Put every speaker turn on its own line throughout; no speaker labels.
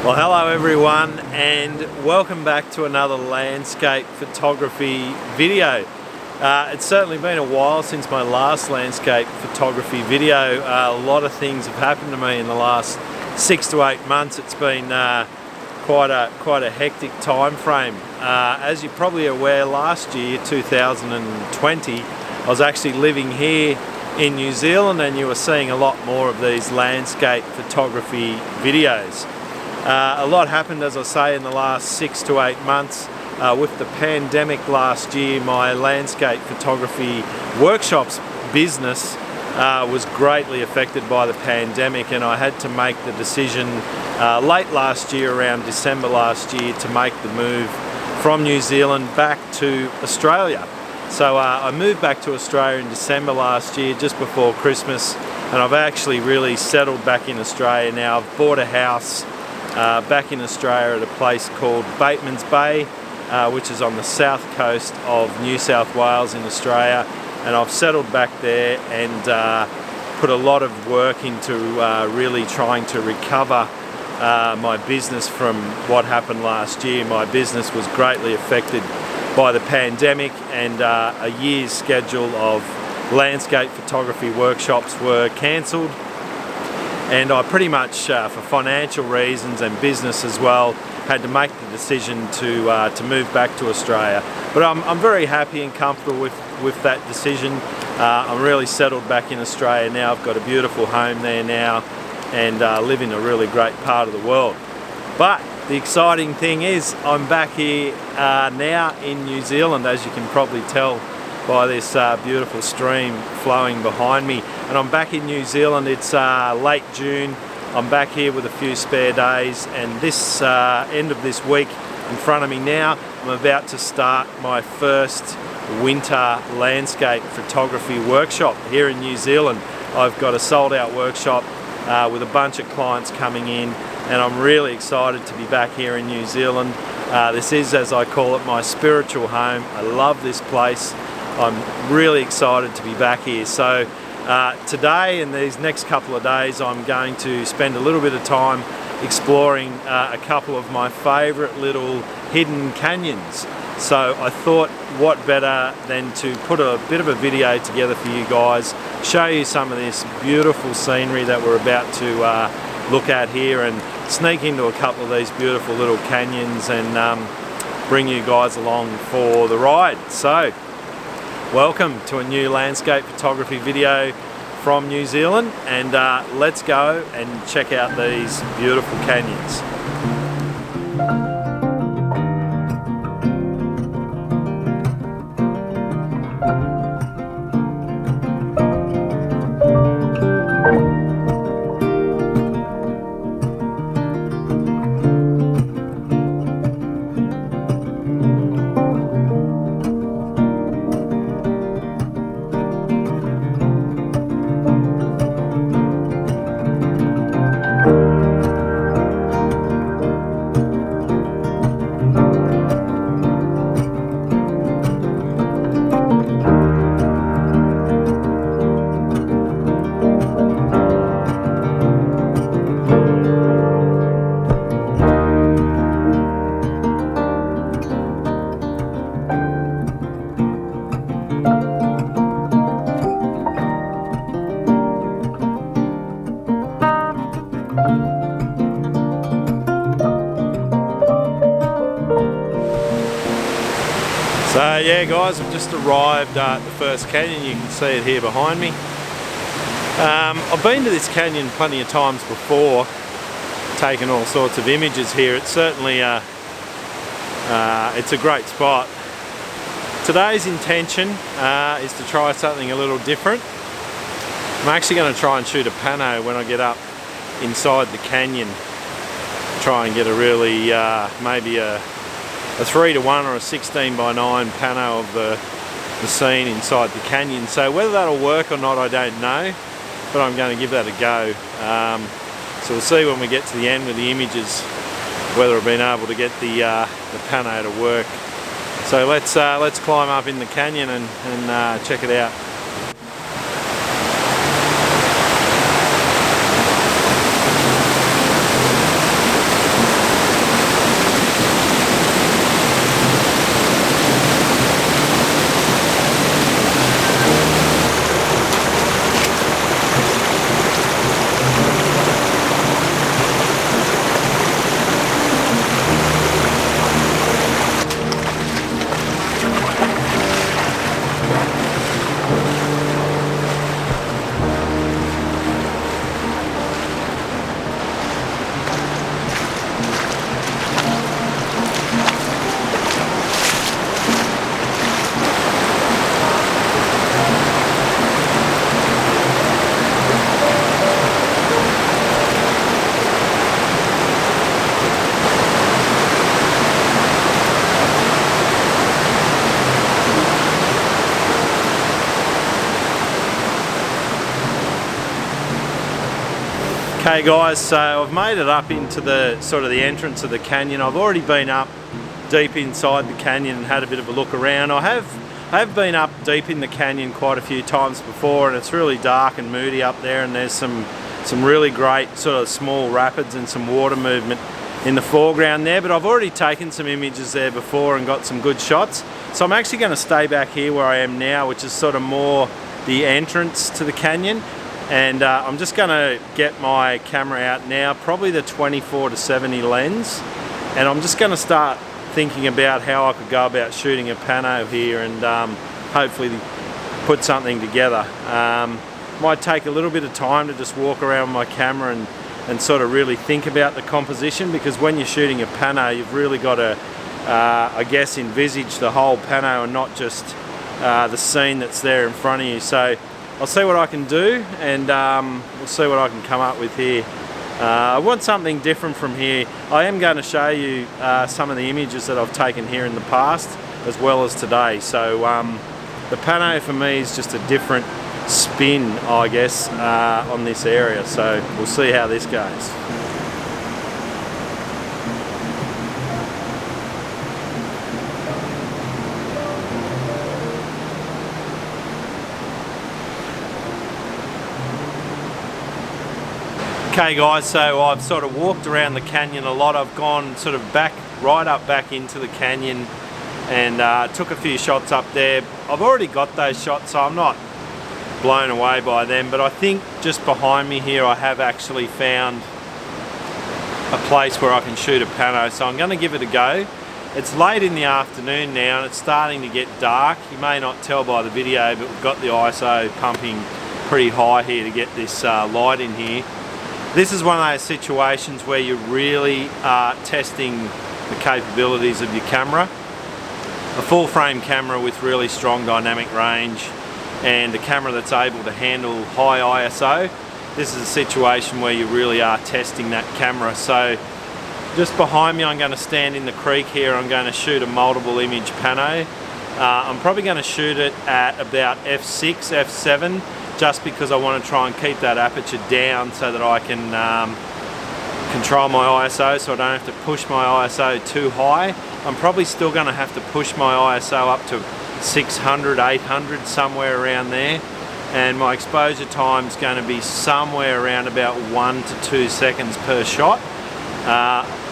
Well, hello everyone, and welcome back to another landscape photography video. It's certainly been a while since my last landscape photography video. A lot of things have happened to me in the last 6 to 8 months. It's been quite a hectic time frame. As you're probably aware, last year, 2020, I was actually living here in New Zealand, and you were seeing a lot more of these landscape photography videos. A lot happened, as I say, in the last 6 to 8 months. With the pandemic last year, my landscape photography workshops business was greatly affected by the pandemic, and I had to make the decision late last year, around December last year, to make the move from New Zealand back to Australia. So I moved back to Australia in December last year, just before Christmas, and I've actually really settled back in Australia now. I've bought a house back in Australia at a place called Bateman's Bay, which is on the south coast of New South Wales in Australia, and I've settled back there and put a lot of work into really trying to recover my business from what happened last year. My business was greatly affected by the pandemic, and a year's schedule of landscape photography workshops were cancelled. And I pretty much, for financial reasons and business as well, had to make the decision to move back to Australia. But I'm very happy and comfortable with that decision. I'm really settled back in Australia now. I've got a beautiful home there now, and live in a really great part of the world. But the exciting thing is, I'm back here now in New Zealand, as you can probably tell by this beautiful stream flowing behind me. And I'm back in New Zealand. It's late June. I'm back here with a few spare days, and this end of this week in front of me now, I'm about to start my first winter landscape photography workshop here in New Zealand. I've got a sold out workshop with a bunch of clients coming in, and I'm really excited to be back here in New Zealand. This is, as I call it, my spiritual home. I love this place. I'm really excited to be back here. So today and these next couple of days, I'm going to spend a little bit of time exploring a couple of my favourite little hidden canyons. So I thought, what better than to put a bit of a video together for you guys, show you some of this beautiful scenery that we're about to look at here, and sneak into a couple of these beautiful little canyons and bring you guys along for the ride. So welcome to a new landscape photography video from New Zealand, and let's go and check out these beautiful canyons. So yeah guys, I've just arrived at the first canyon. You can see it here behind me. I've been to this canyon plenty of times before, taken all sorts of images here. It's certainly it's a great spot. Today's intention is to try something a little different. I'm actually going to try and shoot a pano when I get up inside the canyon. Try and get a really, maybe a 3:1 or a 16:9 pano of the scene inside the canyon. So whether that'll work or not, I don't know, but I'm going to give that a go. So we'll see when we get to the end with the images whether I've been able to get the pano to work. So let's climb up in the canyon and check it out. Okay guys, so I've made it up into the sort of the entrance of the canyon. I've already been up deep inside the canyon and had a bit of a look around. I have been up deep in the canyon quite a few times before, and it's really dark and moody up there, and there's some really great sort of small rapids and some water movement in the foreground there. But I've already taken some images there before and got some good shots. So I'm actually going to stay back here where I am now, which is sort of more the entrance to the canyon. And I'm just going to get my camera out now, probably the 24-70 lens, and I'm just going to start thinking about how I could go about shooting a pano here and hopefully put something together. Might take a little bit of time to just walk around with my camera and sort of really think about the composition, because when you're shooting a pano you've really got to I guess envisage the whole pano and not just the scene that's there in front of you. So I'll see what I can do, and we'll see what I can come up with here. I want something different from here. I am going to show you some of the images that I've taken here in the past as well as today. So the pano for me is just a different spin, I guess, on this area. So we'll see how this goes. Okay guys, so I've sort of walked around the canyon a lot. I've gone sort of right up back into the canyon and took a few shots up there. I've already got those shots, so I'm not blown away by them, but I think just behind me here I have actually found a place where I can shoot a pano, so I'm going to give it a go. It's late in the afternoon now and it's starting to get dark. You may not tell by the video, but we've got the ISO pumping pretty high here to get this light in here. This is one of those situations where you really are testing the capabilities of your camera. A full frame camera with really strong dynamic range and a camera that's able to handle high ISO. This is a situation where you really are testing that camera. So just behind me I'm going to stand in the creek here. I'm going to shoot a multiple image pano. I'm probably going to shoot it at about f6, f7, just because I want to try and keep that aperture down so that I can control my ISO, so I don't have to push my ISO too high. I'm probably still going to have to push my ISO up to 600, 800, somewhere around there, and my exposure time is going to be somewhere around about 1 to 2 seconds per shot.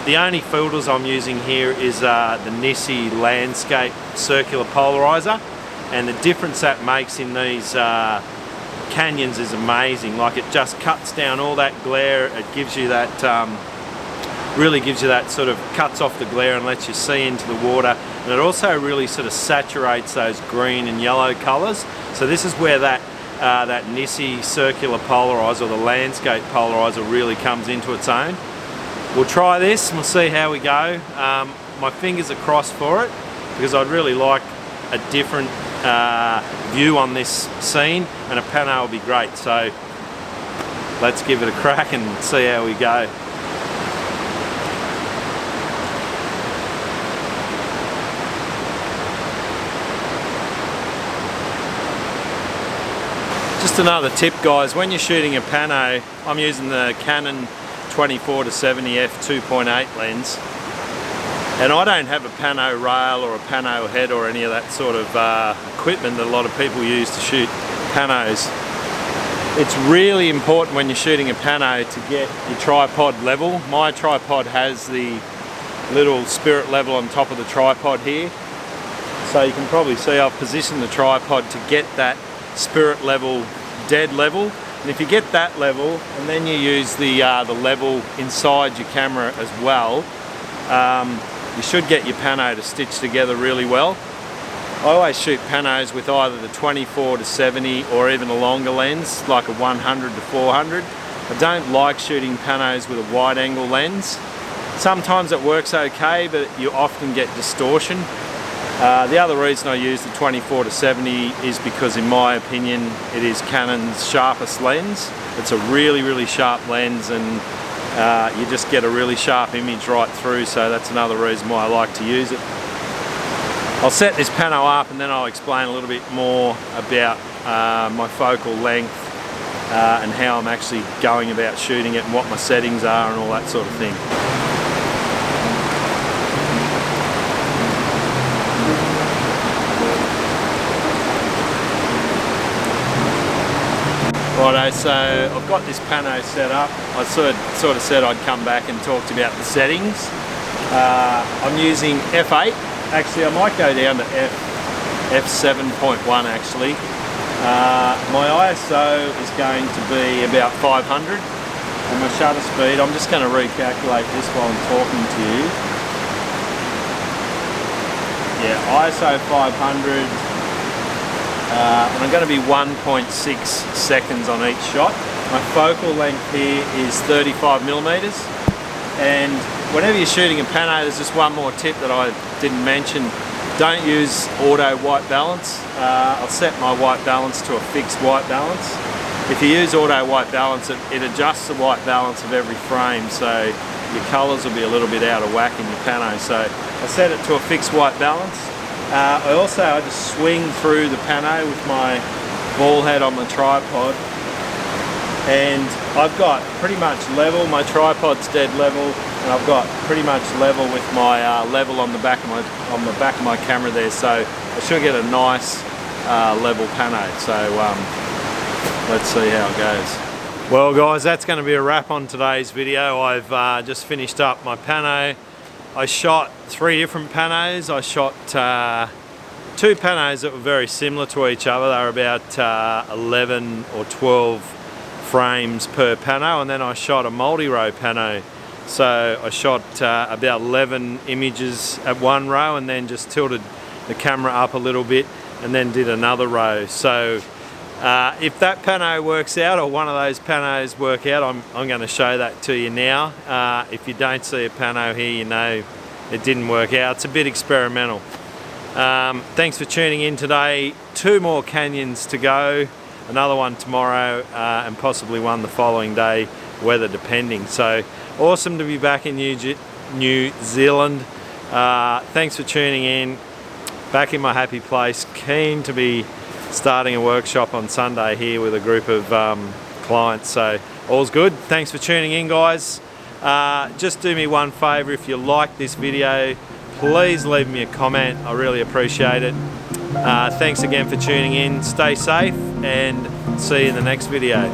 The only filters I'm using here is the NiSi landscape circular polarizer, and the difference that makes in these canyons is amazing. Like, it just cuts down all that glare. It gives you that really gives you that sort of cuts off the glare and lets you see into the water, and it also really sort of saturates those green and yellow colors. So this is where that NiSi circular polarizer, or the landscape polarizer, really comes into its own. We'll try this and we'll see how we go. My fingers are crossed for it because I'd really like a different view on this scene, and a pano will be great. So let's give it a crack and see how we go. Just another tip, guys, when you're shooting a pano, I'm using the Canon 24-70 f2.8 lens, and I don't have a pano rail or a pano head or any of that sort of equipment that a lot of people use to shoot panos. It's really important when you're shooting a pano to get your tripod level. My tripod has the little spirit level on top of the tripod here, so you can probably see I've positioned the tripod to get that spirit level, dead level. And if you get that level and then you use the level inside your camera as well, you should get your pano to stitch together really well. I always shoot panos with either the 24-70 or even a longer lens, like a 100-400. I don't like shooting panos with a wide angle lens. Sometimes it works okay, but you often get distortion. The other reason I use the 24-70 is because, in my opinion, it is Canon's sharpest lens. It's a really sharp lens, and you just get a really sharp image right through, so that's another reason why I like to use it. I'll set this pano up and then I'll explain a little bit more about my focal length and how I'm actually going about shooting it and what my settings are and all that sort of thing. Righto, so I've got this pano set up. I sort of said I'd come back and talked about the settings. I'm using f8. Actually, I might go down to f7.1 actually. My ISO is going to be about 500, and my shutter speed, I'm just going to recalculate this while I'm talking to you. Yeah, ISO 500. And I'm going to be 1.6 seconds on each shot. My focal length here is 35mm, and whenever you're shooting a pano, there's just one more tip that I didn't mention. Don't use auto white balance. I'll set my white balance to a fixed white balance. If you use auto white balance, it adjusts the white balance of every frame, so your colours will be a little bit out of whack in your pano. So I set it to a fixed white balance. I just swing through the pano with my ball head on the tripod, and I've got pretty much level, my tripod's dead level, and I've got pretty much level with my level on the back of my camera there, so I should get a nice level pano. So let's see how it goes. Well guys, that's going to be a wrap on today's video. I've just finished up my pano. I shot 3 different panos. I shot 2 panos that were very similar to each other. They were about 11 or 12 frames per pano, and then I shot a multi-row pano. So I shot about 11 images at one row, and then just tilted the camera up a little bit and then did another row. So if that pano works out, or one of those panos work out, I'm going to show that to you now. If you don't see a pano here, you know it didn't work out. It's a bit experimental. Thanks for tuning in today. 2 more canyons to go, another one tomorrow, and possibly one the following day, weather depending. So awesome to be back in New Zealand. Thanks for tuning in. Back in my happy place, keen to be starting a workshop on Sunday here with a group of clients, so all's good. Thanks for tuning in, guys. Just do me one favour, if you like this video, please leave me a comment. I really appreciate it. Thanks again for tuning in. Stay safe and see you in the next video.